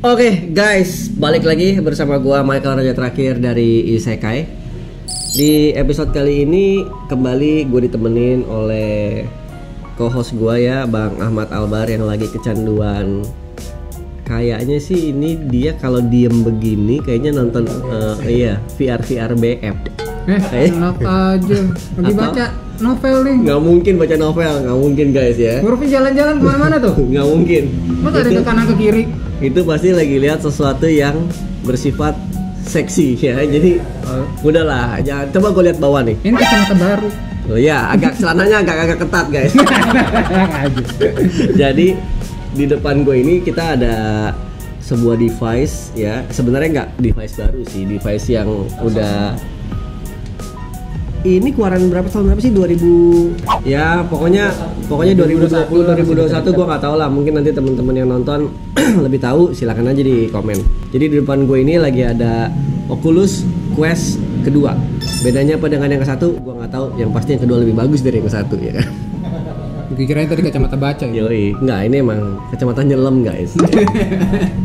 Oke guys, balik lagi bersama gua Michael Raja Terakhir dari Isekai. Di episode kali ini kembali gue ditemenin oleh co-host gua ya, Bang Ahmad Albar yang lagi kecanduan. Kayaknya sih ini dia kalau diem begini kayaknya nonton VR BF. Enak aja. Lagi baca novel nih. Nggak mungkin baca novel, nggak mungkin guys ya. Hurufnya jalan-jalan kemana-mana tuh? Nggak mungkin. Masa ada ke kanan ke kiri? Itu pasti lagi lihat sesuatu yang bersifat seksi ya. Jadi udahlah, jangan. Coba gue lihat bawah nih. Ini kacamata baru. Oh ya, celananya agak ketat guys. Jadi di depan gue ini kita ada sebuah device ya. Sebenarnya nggak device baru sih, device yang udah ini keluaran tahun berapa sih? 2000 ya, pokoknya 2020 2021 gua nggak tahu lah, mungkin nanti teman-teman yang nonton lebih tahu, silakan aja di komen. Jadi di depan gue ini lagi ada Oculus Quest kedua. Bedanya apa dengan yang ke satu? Gua nggak tahu, yang pasti yang kedua lebih bagus dari yang ke satu ya kan. Kira-kira tadi kacamata baca ya? Yoi, enggak, ini emang kacamata nyelam guys.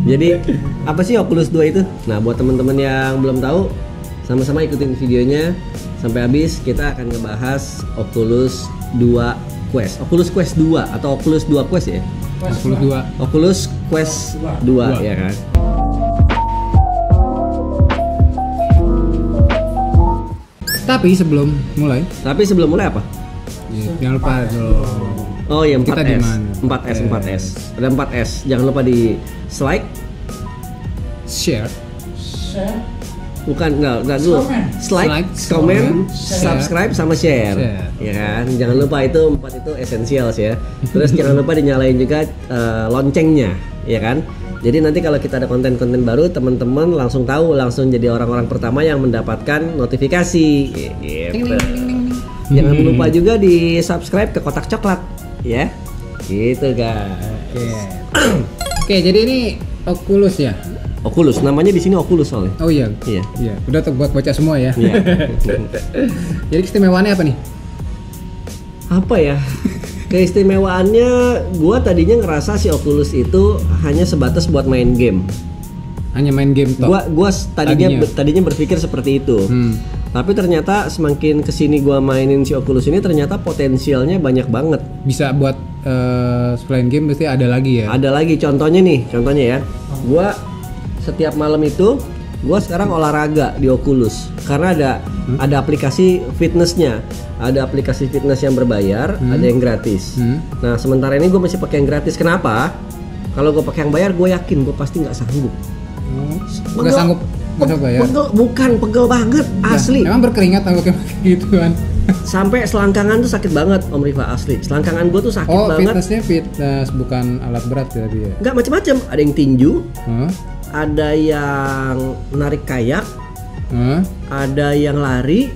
Jadi apa sih Oculus 2 itu? Nah, buat teman-teman yang belum tahu, sama-sama ikutin videonya sampai habis. Kita akan ngebahas Oculus 2 Quest. Oculus Quest 2 atau Oculus 2 Quest ya? Oculus 2. Oculus Quest 2 ya kan? Tapi sebelum mulai apa? Ya, jangan lupa dong. Oh iya, 4S. Kita di mana? 4S. Ada 4S. Jangan lupa di like, share, bukan enggak dulu. Like, comment, subscribe sama share. Ya kan? Jangan lupa itu 4 itu essentials ya. Terus jangan lupa dinyalain juga loncengnya, ya kan? Jadi nanti kalau kita ada konten-konten baru, teman-teman langsung tahu, langsung jadi orang-orang pertama yang mendapatkan notifikasi. Gitu. Jangan lupa juga di subscribe ke kotak coklat, ya. Gitu guys. Oke, jadi ini Oculus ya. Oculus, namanya di sini Oculus soalnya. Oh iya. Iya. Udah buat baca semua ya. Iya. Jadi keistimewaannya apa nih? Apa ya? Keistimewaannya, gua tadinya ngerasa si Oculus itu hanya sebatas buat main game. Hanya main game toh. Gua tadinya berpikir seperti itu. Tapi ternyata semakin kesini gua mainin si Oculus ini, ternyata potensialnya banyak banget. Bisa buat selain game pasti ada lagi ya. Ada lagi, contohnya ya. Gua setiap malam itu gua sekarang olahraga di Oculus karena ada aplikasi fitnessnya. Ada aplikasi fitness yang berbayar, ada yang gratis. Nah, sementara ini gue masih pakai yang gratis. Kenapa? Kalau gue pakai yang bayar, gue yakin gue pasti nggak sanggup. Nggak sanggup bayar? Pegel banget, asli. Emang berkeringat kalau kayak gituan? Sampai selangkangan tuh sakit banget, Om Rifa, asli. Selangkangan gue tuh sakit banget. Oh, fitnessnya fitness, bukan alat berat ya dia? Nggak, macam-macam. Ada yang tinju, ada yang narik kayak, ada yang lari,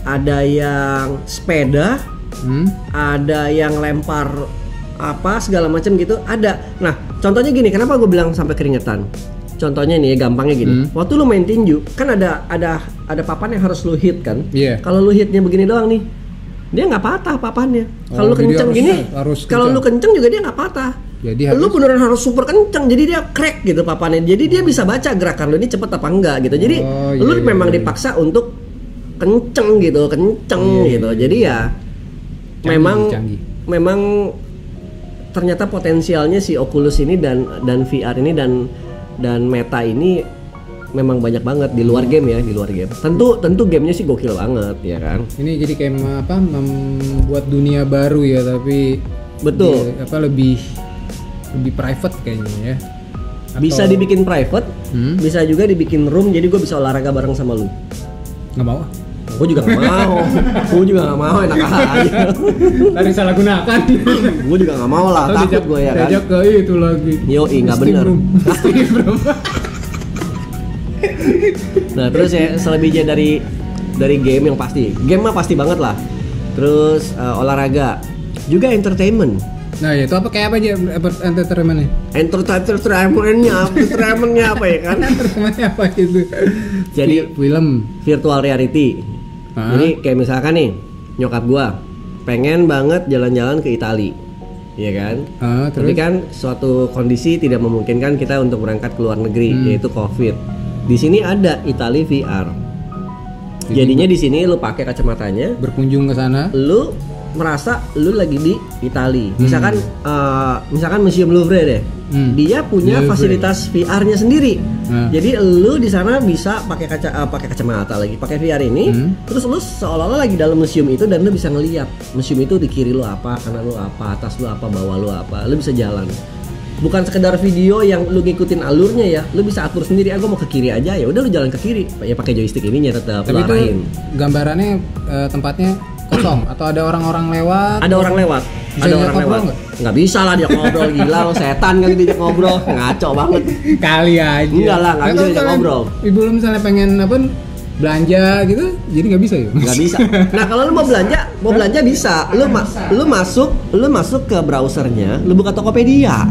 ada yang sepeda, ada yang lempar apa segala macam gitu, ada. Nah, contohnya gini, kenapa gue bilang sampai keringetan? Contohnya nih, gampangnya gini. Waktu lu main tinju, kan ada papan yang harus lu hit kan? Iya. Kalau lu hitnya begini doang nih, dia nggak patah papannya. Kalau lu kenceng gini, kalau lu kenceng juga dia nggak patah. Jadi lu beneran harus super kenceng, jadi dia crack gitu papannya. Jadi dia bisa baca gerakan lu ini cepet apa enggak gitu. Jadi lu memang dipaksa untuk kenceng gitu. Jadi ya canggih. Memang ternyata potensialnya si Oculus ini dan VR ini dan Meta ini memang banyak banget di luar game ya, Tentu gamenya sih gokil banget ya kan. Ini jadi kayak membuat dunia baru ya, tapi betul. Lebih private kayaknya ya. Bisa dibikin private, bisa juga dibikin room, jadi gue bisa olahraga bareng sama lu. Nggak mau? Gue juga nggak mau, enak aja. Tadi salah gunakan. Gue juga nggak mau lah, takut gue ya kan. Diajak ke itu lagi. Yoi, nggak bener. Nah terus ya, selebihnya dari game yang pasti, game mah pasti banget lah. Terus olahraga, juga entertainment. Nah itu apa, kayak apa aja entertainmentnya? Entertainmentnya apa ya kan? Entertainmentnya apa itu? Jadi film virtual reality. Jadi kayak misalkan nih, nyokap gua pengen banget jalan-jalan ke Itali. ya kan? Tapi kan suatu kondisi tidak memungkinkan kita untuk berangkat ke luar negeri, yaitu COVID. Di sini ada Italy VR. Jadinya di sini lu pakai kacamatanya, berkunjung ke sana. Lu merasa lu lagi di Italy. Misalkan Museum Louvre deh. Dia punya fasilitas VR-nya sendiri. Jadi lu di sana bisa pakai kacamata lagi, pakai VR ini, terus lu seolah-olah lagi dalam museum itu dan lu bisa ngeliat museum itu di kiri lu apa, kanan lu apa, atas lu apa, bawah lu apa. Lu bisa jalan. Bukan sekedar video yang lu ngikutin alurnya ya, lu bisa atur sendiri. Aku mau ke kiri aja, ya udah lu jalan ke kiri. Ya pakai joystick ininya tetap. Tapi itu gambarannya tempatnya kosong atau ada orang-orang lewat? Ada orang lewat. Ada orang lewat. Nggak bisa lah dia ngobrol, gila lo, setan kan dia ngobrol, ngaco banget. Kali aja. Enggak lah, nggak bisa dia ngobrol. Ibu lu misalnya pengen belanja gitu, jadi nggak bisa ya? Nggak bisa. Nah kalau lu mau belanja bisa. Lu masuk ke browsernya, lu buka Tokopedia.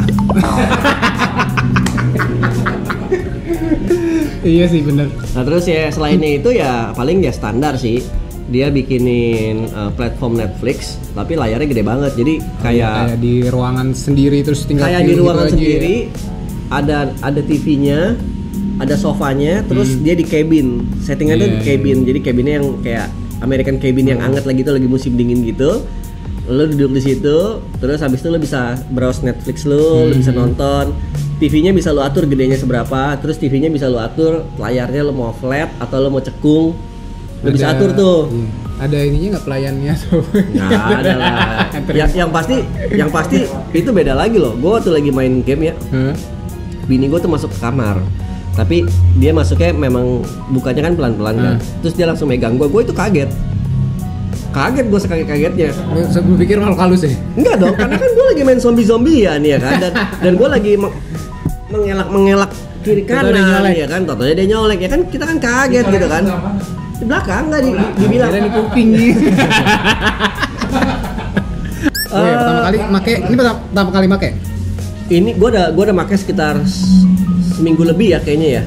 Iya sih bener. Nah terus ya selainnya itu ya paling ya standar sih. Dia bikinin platform Netflix, tapi layarnya gede banget. Jadi kayak di ruangan sendiri terus tinggal kayak di ruangan sendiri ya. Ada TV-nya, ada sofanya, terus dia di cabin. Settingannya tuh di cabin. Jadi cabinnya yang kayak American cabin yang anget lagi tuh, lagi musim dingin gitu. Lo duduk di situ, terus habis itu lo bisa browse Netflix lo bisa nonton. TV-nya bisa lo atur gedenya seberapa, terus TV-nya bisa lo atur layarnya lo mau flat atau lo mau cekung. Lo bisa atur tuh. Ada ininya nggak pelayannya? Nggak ada lah. yang pasti itu beda lagi loh. Gue waktu lagi main game ya, bini gue tuh masuk ke kamar. Tapi dia masuknya memang bukanya kan pelan-pelan kan. Terus dia langsung megang gue itu kaget gue sekaget-kagetnya. Gue pikir malu halus ya? Enggak dong, karena kan gue lagi main zombie ya nih ya kan. Dan gue lagi mengelak kiri kanan ya kan. Totonya dia nyolek ya kan, kita kan kaget gitu kan. Di belakang nggak dibilang di kuping nih. Pertama kali make. Ini gue udah make sekitar seminggu lebih ya kayaknya ya.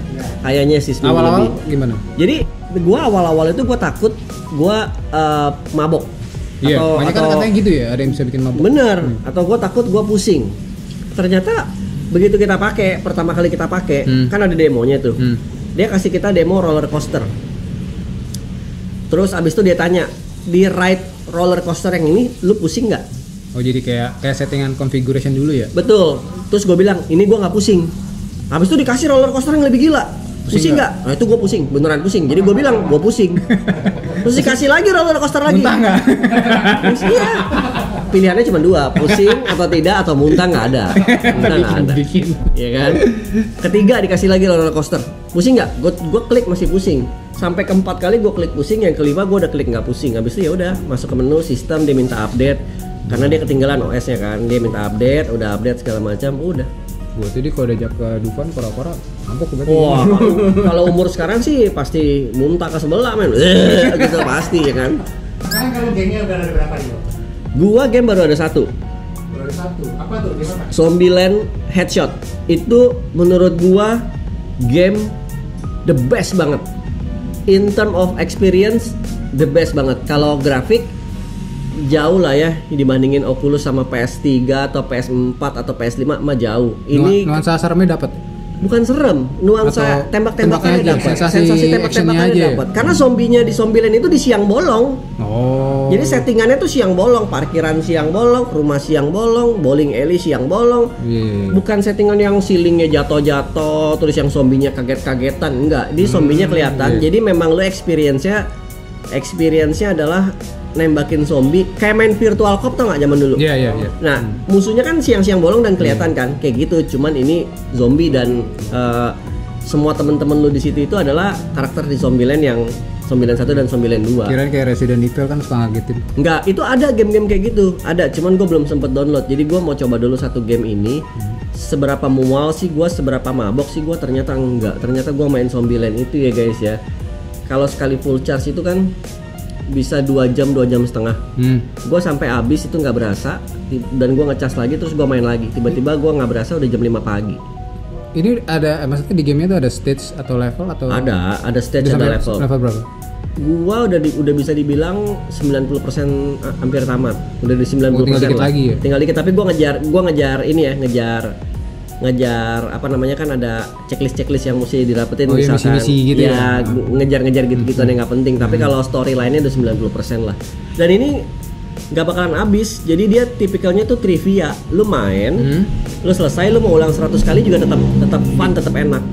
Kayaknya sih seminggu awal-awal lebih. Gimana? Jadi gue awal-awal itu gue takut gue mabok. Iya, banyak kan katanya gitu ya, ada yang bisa bikin mabok. Bener, atau gue takut gue pusing. Ternyata begitu kita pakai, pertama kali kita pakai, kan ada demonya tuh. Dia kasih kita demo roller coaster. Terus abis itu dia tanya, di ride roller coaster yang ini lu pusing nggak? Oh jadi kayak settingan configuration dulu ya? Betul. Terus gue bilang ini gue nggak pusing. Abis itu dikasih roller coaster yang lebih gila. Pusing nggak? Nah itu gue pusing, beneran pusing. Jadi gue bilang gue pusing. Terus dikasih lagi roller coaster lagi. Muntah nggak? Iya. Pilihannya cuma dua, pusing atau tidak atau muntah nggak ada. Muntah nggak ada. Iya kan? Ketiga dikasih lagi roller coaster. Pusing nggak? Gue klik masih pusing. Sampai keempat kali gue klik pusing, yang kelima gue udah klik nggak pusing. Habis itu ya udah masuk ke menu sistem, dia minta update karena dia ketinggalan OS-nya kan. Dia minta update, udah update segala macam, udah. Buat jadi kalau diajak ke Dufan kora-kora mabok berarti. Wah, kalau umur sekarang sih pasti muntah ke sebelah men. Gitu pasti ya kan. Sekarang kalau gamenya udah ada berapa nih? Gua game baru ada satu. Baru ada satu. Apa tuh? Gimana? Zombieland Headshot. Itu menurut gua game the best banget. In term of experience the best banget. Kalau grafik jauh lah ya dibandingin Oculus sama PS3 atau PS4 atau PS5 mah jauh. Ini nuansa seremnya dapat. Bukan serem, nuansa tembak-tembakannya dapat. Sensasi tembak-tembakannya dapat. Karena zombinya di Zombieland itu di siang bolong. Oh. Jadi settingannya tuh siang bolong, parkiran siang bolong, rumah siang bolong, bowling alley siang bolong. Bukan settingan yang ceilingnya jatuh-jatuh, terus yang zombinya kaget-kagetan, enggak. Di zombinya kelihatan. Jadi memang lo experience-nya adalah nembakin zombie kayak main virtual cop tau nggak zaman dulu? Iya. Nah musuhnya kan siang-siang bolong dan kelihatan kan kayak gitu. Cuman ini zombie dan semua temen-temen lu di situ itu adalah karakter di Zombieland yang Zombieland 1 dan Zombieland 2. Kirain kayak Resident Evil kan suka ngagetin. Enggak, itu ada game-game kayak gitu. Ada, cuman gue belum sempet download. Jadi gue mau coba dulu satu game ini. Seberapa mual sih gue, seberapa mabok sih gue, ternyata enggak. Ternyata gue main Zombieland itu ya guys ya. Kalau sekali full charge itu kan bisa 2 jam setengah. Gue sampai habis itu nggak berasa, dan gue ngecas lagi terus gue main lagi. Tiba-tiba gue nggak berasa udah jam 5 pagi. Ini ada, maksudnya di gamenya itu ada stage atau level atau? Ada stage, ada level. Level berapa? gua udah bisa dibilang 90% hampir tamat. Udah di 90% tinggal dikit lagi ya? Tinggal dikit, tapi gua ngejar ini ya, ngejar apa namanya, kan ada checklist yang mesti didapetin, misalkan misi-misi gitu ya. Ngejar gitu-gituan yang nggak penting, tapi kalau storyline-nya udah 90% lah. Dan ini nggak bakalan habis, jadi dia tipikalnya tuh trivia. Lu main, lu selesai, lu mau ulang 100 kali juga tetap fun, tetap enak.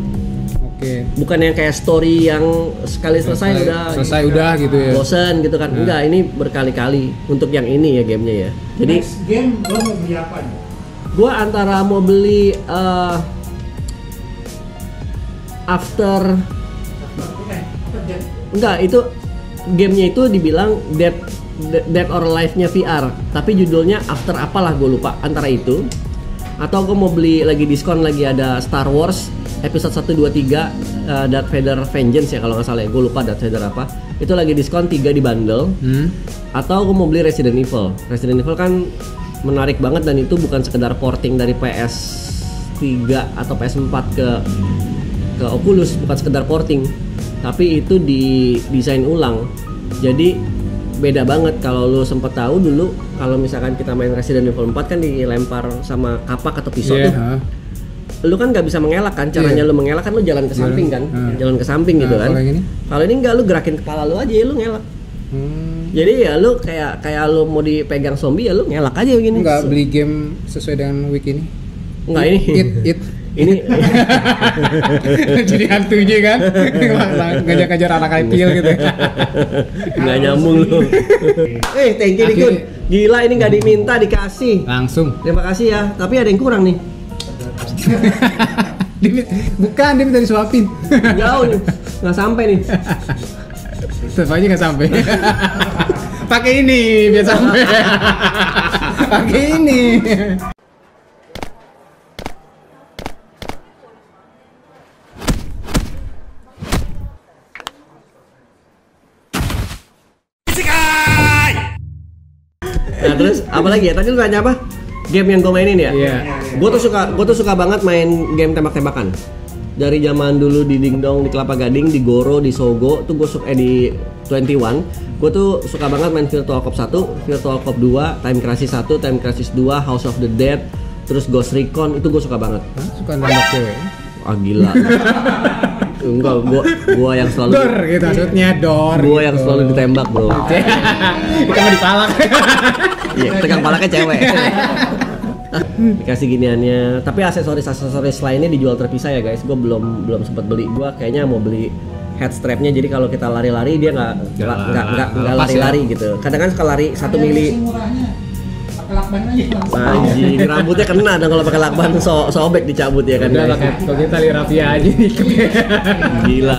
Oke. Bukan yang kayak story yang sekali selesai udah gitu ya. Bosen gitu kan. Enggak, ini berkali-kali untuk yang ini ya gamenya ya. Jadi next game lo mau beli apa nih? Gua antara mau beli After enggak, itu gamenya itu dibilang Dead or Alive-nya VR, tapi judulnya After apalah gue lupa, antara itu atau gue mau beli lagi diskon, lagi ada Star Wars episode 1, 2, 3 Darth Vader Vengeance ya kalau nggak salah ya, gue lupa Darth Vader apa, itu lagi diskon 3 di bundle. Atau gue mau beli Resident Evil kan menarik banget, dan itu bukan sekedar porting dari PS3 atau PS4 ke Oculus, bukan sekedar porting, tapi itu didesain ulang. Jadi beda banget. Kalau lu sempet tahu dulu kalau misalkan kita main Resident Evil 4 kan dilempar sama kapak atau pisau tuh. Lu kan nggak bisa mengelak kan, caranya lu mengelak kan lu jalan ke samping kan, jalan ke samping gitu kan. Kalau ini enggak, lu gerakin kepala lu aja ya lu ngelak. Jadi ya lu kayak lu mau dipegang zombie ya lu ngelak aja begini. Enggak beli game sesuai dengan week ini. Enggak ini. Ini jadi hantunya kan, ngejar anak kecil gitu. Nggak nyambung lu. Thank you Dikun. Gila, ini nggak diminta dikasih. Langsung. Terima kasih ya. Tapi ada yang kurang nih. Bukan, dia minta disuapin. Jauh nih, nggak sampai nih. Tetap aja nggak sampai. Pakai ini biar sampai. Pakai ini. Nah terus apa lagi ya? Tadi lu tanya apa? Game yang gue mainin ya? Iya. Gue tuh suka banget main game tembak-tembakan. Dari zaman dulu di Dingdong, di Kelapa Gading, di Goro, di Sogo, tuh gue suka di 21. Gue tuh suka banget main Virtual Cop 1, Virtual Cop 2, Time Crisis 1, Time Crisis 2, House of the Dead, terus Ghost Recon, itu gue suka banget. Suka nembak cewek? Ah gila. Enggak, gua yang selalu dor gitu maksudnya, dor. Gua gitu. yang selalu ditembak, bro. Kita mau dipalak. Iya, tegang palaknya cewek. Dikasih giniannya, tapi aksesoris lainnya dijual terpisah ya guys. Gue belum sempat beli. Gue kayaknya mau beli head strapnya, jadi kalau kita lari-lari dia nggak lari-lari ya? Gitu. Kadang kan suka lari 1 mili. Pakai lakban aja. Anjing, rambutnya kena dong kalau pakai lakban, sobek dicabut ya kan. Udah pakai kalau kita tali rafia aja. Gila.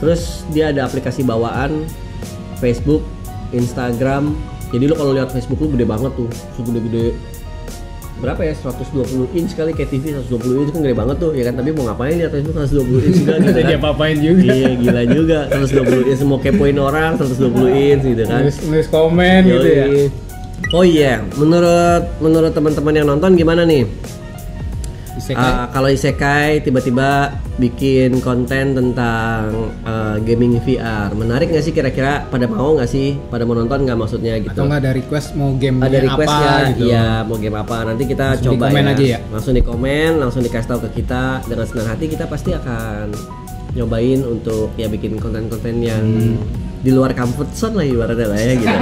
Terus dia ada aplikasi bawaan Facebook, Instagram. Jadi lu kalau lihat Facebook lu gede banget tuh, segede-gede berapa ya, 120 inch kali, kayak TV 120 inch kan gede banget tuh ya kan. Tapi mau ngapain lihat Facebook 120 inch juga gitu kan. Jadi apa-apain juga. Iya gila juga, 120 inch mau kepoin orang 120 inch gitu kan. Nulis komen gitu ya. Oh iya, menurut teman-teman yang nonton gimana nih? Kalau Isekai tiba-tiba bikin konten tentang gaming VR, menarik nggak sih kira-kira? Pada mau nggak sih? Pada mau nonton nggak maksudnya gitu? Atau nggak ada request mau game ada request apa ya, gitu? Iya mau game apa? Nanti kita langsung coba ya. Aja ya. Langsung di komen, langsung dikasih tahu ke kita. Dengan senang hati kita pasti akan nyobain untuk ya bikin konten-konten yang di luar comfort zone lah ibaratnya lah ya gitu.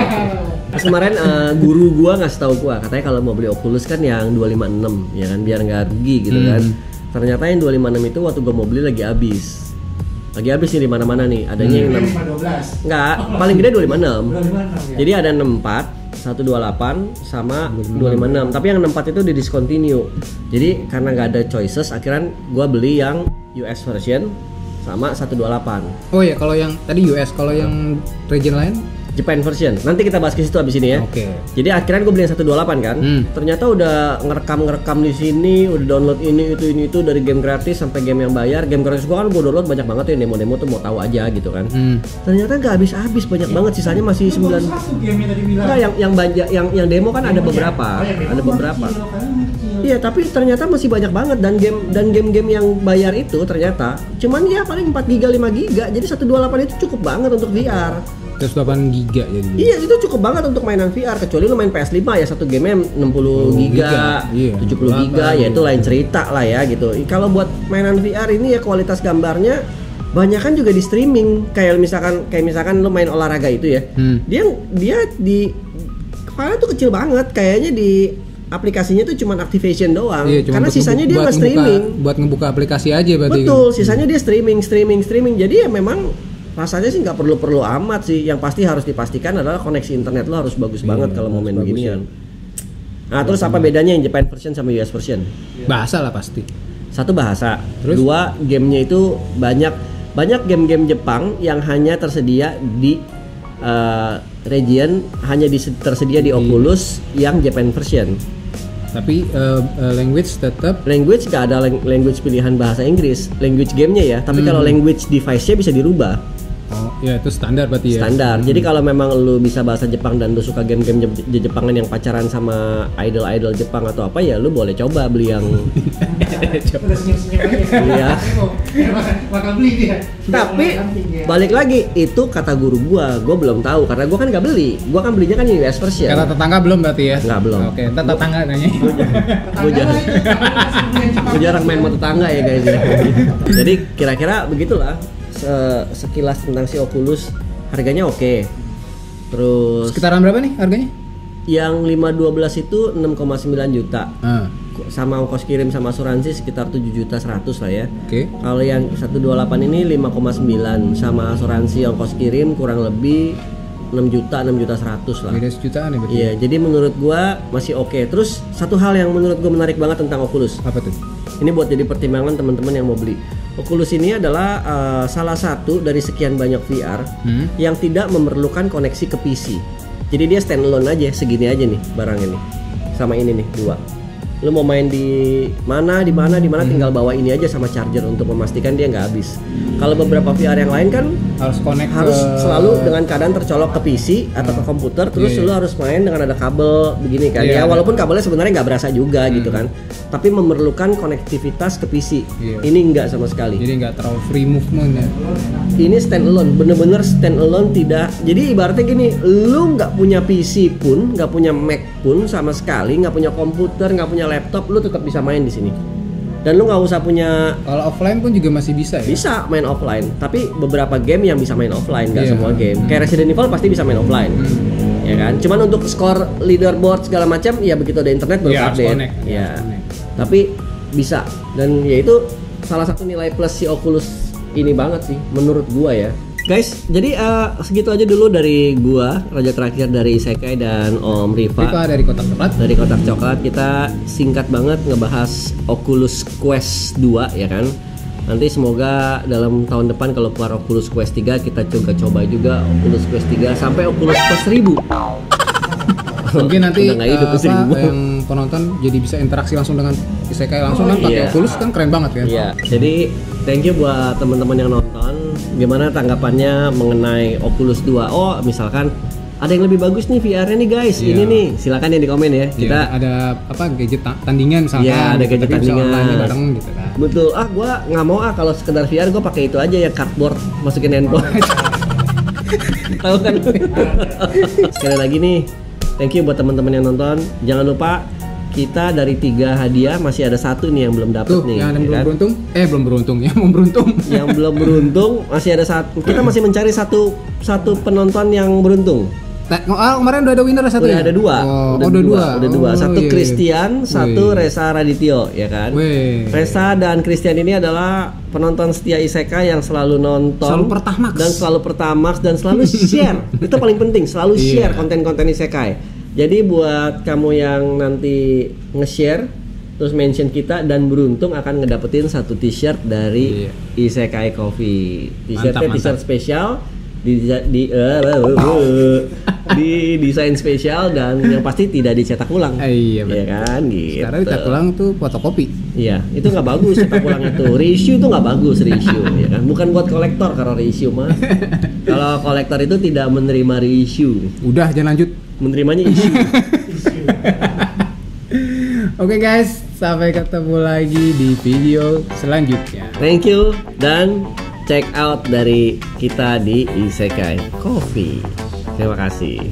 Terus kemarin guru gua ngasih tahu gua, katanya kalau mau beli Oculus kan yang 256 ya kan, biar nggak rugi gitu kan. Ternyata yang 256 itu waktu gua mau beli lagi habis nih di mana-mana nih. Adanya yang 512. Enggak, paling gede 256. Ya? Jadi ada 64, 128 sama 256. Tapi yang 64 itu di discontinue. Jadi karena nggak ada choices, akhirnya gua beli yang US version sama 128. Oh ya, kalau yang tadi US, kalau yang region lain Japan version. Nanti kita bahas ke situ abis ini ya. Oke. Jadi akhirnya gue beli yang 128 kan. Ternyata udah ngerekam di sini, udah download ini itu dari game gratis sampai game yang bayar. Game gratis gue kan gue download banyak banget ya, demo-demo tuh mau tahu aja gitu kan. Ternyata nggak habis banyak banget, sisanya masih 9. Enggak, yang demo kan ada beberapa. Ada beberapa. Iya, tapi ternyata masih banyak banget dan game-game yang bayar itu ternyata cuman ya paling 4 GB 5 GB. Jadi 128 itu cukup banget untuk VR. 128 giga jadi. Iya, itu cukup banget untuk mainan VR, kecuali lu main PS5 ya, satu game 60 giga, 70 giga, ya itu lain cerita lah ya gitu. Kalau buat mainan VR ini ya kualitas gambarnya banyak kan juga di streaming. Kayak misalkan lu main olahraga itu ya. Dia di file tuh kecil banget, kayaknya di aplikasinya tuh cuma activation doang. Iya, karena sisanya dia nggak streaming. Buat ngebuka aplikasi aja berarti. Betul, sisanya dia streaming. Jadi ya memang rasanya sih nggak perlu amat sih. Yang pasti harus dipastikan adalah koneksi internet lo harus bagus banget kalau mau main beginian. Nah, terus apa bedanya yang Japan version sama US version? Bahasa lah pasti. Satu bahasa. Terus? Dua, gamenya itu banyak game-game Jepang yang hanya tersedia di region, hanya tersedia di Oculus yang Japan version. Tapi language nggak ada language pilihan bahasa Inggris, language gamenya ya. Tapi kalau language device-nya bisa dirubah. Oh, ya itu standar berarti ya. Standar. Jadi kalau memang lu bisa bahasa Jepang dan lu suka game-game Jepangan yang pacaran sama idol Jepang atau apa ya, lu boleh coba beli yang beli ya. Bakal beli dia. Tapi balik lagi itu kata guru gua belum tahu karena gua kan nggak beli. Gua kan belinya kan US version. Kata tetangga belum berarti ya? Nggak, belum. Oke, entar tetangga nanya. Gua jarang main sama tetangga ya guys ya. Jadi kira-kira begitulah. Sekilas tentang si Oculus, harganya oke. Terus sekitaran berapa nih harganya? Yang 512 itu 6,9 juta. Sama ongkos kirim sama asuransi sekitar 7.100.000 lah ya. Oke. Kalau yang 128 ini 5,9 sama asuransi ongkos kirim kurang lebih 6.100.000 lah. Beda sejutaan ya berarti. Iya, jadi menurut gua masih oke. Terus satu hal yang menurut gua menarik banget tentang Oculus. Apa tuh? Ini buat jadi pertimbangan teman-teman yang mau beli. Oculus ini adalah salah satu dari sekian banyak VR yang tidak memerlukan koneksi ke PC. Jadi dia standalone aja, segini aja nih barang ini. Sama ini nih, dua. Lu mau main di mana tinggal bawa ini aja sama charger untuk memastikan dia nggak habis. Kalau beberapa VR yang lain kan harus selalu dengan keadaan tercolok ke PC atau ke komputer, terus lu harus main dengan ada kabel begini kan. Ya walaupun kabelnya sebenarnya nggak berasa juga gitu kan, tapi memerlukan konektivitas ke PC. Ini nggak sama sekali. Jadi nggak terlalu free movement ya. Ini standalone, bener-bener standalone, tidak. Jadi ibaratnya gini, lu nggak punya PC pun, nggak punya Mac pun sama sekali, nggak punya komputer, nggak punya laptop, lu tetap bisa main di sini. Dan lu nggak usah punya. Kalau offline pun juga masih bisa ya? Bisa main offline, tapi beberapa game yang bisa main offline, nggak semua game. Kayak Resident Evil pasti bisa main offline, ya kan? Cuman untuk skor leaderboard segala macam, ya begitu ada internet baru update. Ya, tapi bisa. Dan ya itu salah satu nilai plus si Oculus ini banget sih, menurut gua ya. Guys, jadi segitu aja dulu dari gua, Raja Terakhir dari Isekai, dan Om Riva dari Kotak Coklat. Dari Kotak Coklat. Kita singkat banget ngebahas Oculus Quest 2 ya kan. Nanti semoga dalam tahun depan kalau keluar Oculus Quest 3 kita coba juga Oculus Quest 3 sampai Oculus Quest 1000. Mungkin nanti yang penonton jadi bisa interaksi langsung dengan Isekai langsung kan pakai Oculus kan keren banget kan. Iya. Jadi thank you buat teman-teman yang nonton. Gimana tanggapannya mengenai Oculus 2? Oh, misalkan ada yang lebih bagus nih VR-nya nih guys. Ini nih, silakan ya di komen ya. Kita ada apa gadget tandingan misalkan. Iya, ada gadget tandingan bareng gitu kan. Betul. Gua nggak mau kalau sekedar VR, gua pakai itu aja ya, cardboard, masukin handphone. Tahu kan? Sekali lagi nih, thank you buat teman-teman yang nonton. Jangan lupa kita dari 3 hadiah masih ada 1 nih yang belum dapet nih. Yang belum beruntung, belum beruntung ya, mau beruntung. Yang belum beruntung masih ada 1. Kita masih mencari satu penonton yang beruntung. Kemarin udah ada winner satu. Udah ada 2. Udah 2. Satu Christian, satu Reza Radityo ya kan. Reza dan Christian ini adalah penonton setia Isekai yang selalu nonton, selalu pertamax dan selalu share. Itu paling penting, selalu share konten-konten Isekai. Jadi buat kamu yang nanti nge-share terus mention kita dan beruntung akan ngedapetin 1 t-shirt dari Isekai Coffee. T-shirtnya t-shirt spesial di desain spesial dan yang pasti tidak dicetak ulang. Iya ya kan gitu. Sekarang dicetak ulang tuh fotokopi. Iya, itu nggak bagus cetak ulang itu. Reissue itu nggak bagus reissue, ya kan. Bukan buat kolektor kalau reissue mah. Kalau kolektor itu tidak menerima reissue. Udah jangan lanjut. Menerimanya issue. Oke guys, sampai ketemu lagi di video selanjutnya. Thank you dan check out dari kita di Isekai Coffee. Terima kasih.